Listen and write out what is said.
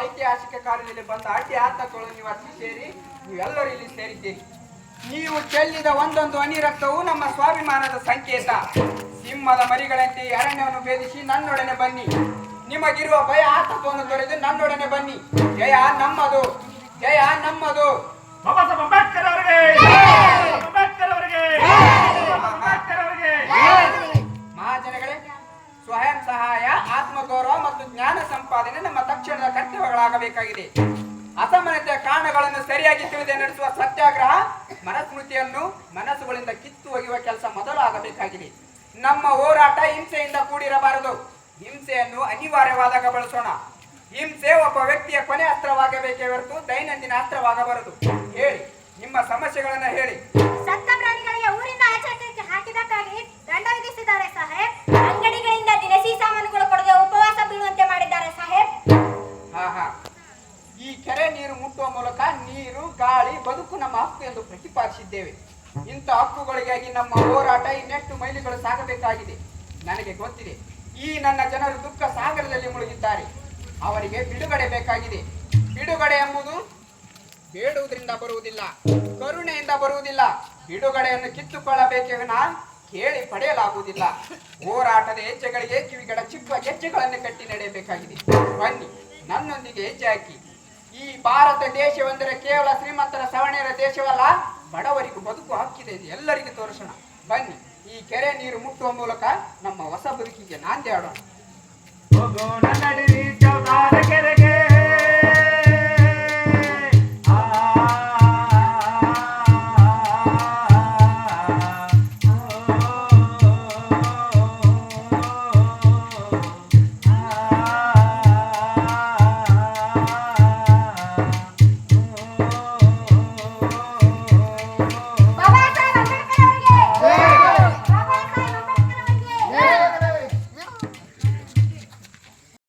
ಐತಿಹಾಸಿಕ ಕಾರ್ಯದಲ್ಲಿ ಬಂದ ಅಡ್ಡಿ ಆತಂಕಗಳನ್ನು ನಿವಾರಿಸಿ ಸೇರಿ ನೀವೆಲ್ಲರೂ ಇಲ್ಲಿ ಸೇರಿದ್ದೀರಿ. ನೀವು ಚೆಲ್ಲಿದ ಒಂದೊಂದು ಹನಿ ರಕ್ತವು ನಮ್ಮ ಸ್ವಾಭಿಮಾನದ ಸಂಕೇತ. ಸಿಂಹದ ಮರಿಗಳಂತೆ ಅರಣ್ಯವನ್ನು ಭೇದಿಸಿ ನನ್ನೊಡನೆ ಬನ್ನಿ. ನಿಮಗಿರುವ ಭಯ ಆತಂಕವನ್ನು ತೊರೆದು ನನ್ನೊಡನೆ ಬನ್ನಿ. ಜಯ ನಮ್ಮದು, ಜಯ ನಮ್ಮದು. ಮಹಾಜನಗಳೇ, ಸ್ವಯಂ ಸಹಾಯ, ಆತ್ಮಗೌರವ ಮತ್ತು ಜ್ಞಾನ ಸಂಪಾದನೆ ನಮ್ಮ ತಕ್ಷಣದ ಕರ್ತವ್ಯಗಳಾಗಬೇಕಾಗಿದೆ. ಅಸಮಾನತೆಯ ಕಾರಣಗಳನ್ನು ಸರಿಯಾಗಿ ತಿಳಿದೇ ನಡೆಸುವ ಸತ್ಯಾಗ್ರಹ ಮನಸ್ಮೃತಿಯನ್ನು ಮನಸ್ಸುಗಳಿಂದ ಕಿತ್ತು ಒಗೆಯುವ ಕೆಲಸ ಮೊದಲು ಆಗಬೇಕಾಗಿದೆ. ನಮ್ಮ ಹೋರಾಟ ಹಿಂಸೆಯಿಂದ ಕೂಡಿರಬಾರದು. ಹಿಂಸೆಯನ್ನು ಅನಿವಾರ್ಯವಾದಾಗ ಬಳಸೋಣ. ಹಿಂಸೆ ಒಬ್ಬ ವ್ಯಕ್ತಿಯ ಕೊನೆ ಅಸ್ತ್ರವಾಗಬೇಕೇ ಹೊರತು ದೈನಂದಿನ ಅಸ್ತ್ರವಾಗಬಾರದು. ಹೇಳಿ, ನಿಮ್ಮ ಸಮಸ್ಯೆಗಳನ್ನ ಹೇಳಿ. ಸತ್ತ ಪ್ರಾಣಿಗಳಿಗೆ ಊರಿಂದ ಆಚರಣೆಗೆ ಹಾಕಿದಕ್ಕಾಗಿ ದಂಡ ವಿಧಿಸಿದ್ದಾರೆ ಸಾಹೇಬ್. ಅಂಗಡಿಗಳಿಂದ ದಿನಸಿ ಸಾಮಾನುಗಳು ಕೊಡದೆ ಉಪವಾಸ ಬೀಳುವಂತೆ ಮಾಡಿದ್ದಾರೆ ಸಾಹೇಬ್. ಈ ಕೆರೆ ನೀರು ಮುಟ್ಟುವ ಮೂಲಕ ನೀರು, ಗಾಳಿ, ಬದುಕು ನಮ್ಮ ಹಕ್ಕು ಎಂದು ಪ್ರತಿಪಾದಿಸಿದ್ದೇವೆ. ಇಂಥ ಹಕ್ಕುಗಳಿಗಾಗಿ ನಮ್ಮ ಹೋರಾಟ ಇನ್ನೆಷ್ಟು ಮೈಲಿಗಳು ಸಾಗಬೇಕಾಗಿದೆ. ನನಗೆ ಗೊತ್ತಿದೆ, ಈ ನನ್ನ ಜನರು ದುಃಖ ಸಾಗರದಲ್ಲಿ ಮುಳುಗಿದ್ದಾರೆ. ಅವರಿಗೆ ಬಿಡುಗಡೆ ಬೇಕಾಗಿದೆ. ಬಿಡುಗಡೆ ಎಂಬುದು ಬೇಡುವುದರಿಂದ ಬರುವುದಿಲ್ಲ, ಕರುಣೆಯಿಂದ ಬರುವುದಿಲ್ಲ. ಬಿಡುಗಡೆಯನ್ನು ಕಿತ್ತುಕೊಳ್ಳಬೇಕೇ ವಿನಃ ಕೇಳಿ ಪಡೆಯಲಾಗುವುದಿಲ್ಲ. ಹೋರಾಟದ ಹೆಜ್ಜೆಗಳಿಗೆ ಕಿವಿಗಡ ಚಿಕ್ಕ ಹೆಜ್ಜೆಗಳನ್ನು ಕಟ್ಟಿ ನಡೆಯಬೇಕಾಗಿದೆ. ಬನ್ನಿ, ನನ್ನೊಂದಿಗೆ ಹೆಜ್ಜೆ ಹಾಕಿ. ಈ ಭಾರತ ದೇಶವೆಂದರೆ ಕೇವಲ ಶ್ರೀಮಂತರ ಸವರ್ಣೀಯರ ದೇಶವಲ್ಲ, ಬಡವರಿಗೂ ಬದುಕು ಹಕ್ಕಿದೆ ಎಂದು ಎಲ್ಲರಿಗೂ ತೋರಿಸೋಣ. ಬನ್ನಿ, ಈ ಕೆರೆ ನೀರು ಮುಟ್ಟುವ ಮೂಲಕ ನಮ್ಮ ಹೊಸ ಬದುಕಿಗೆ ನಾಂದಿ ಆಡೋಣ.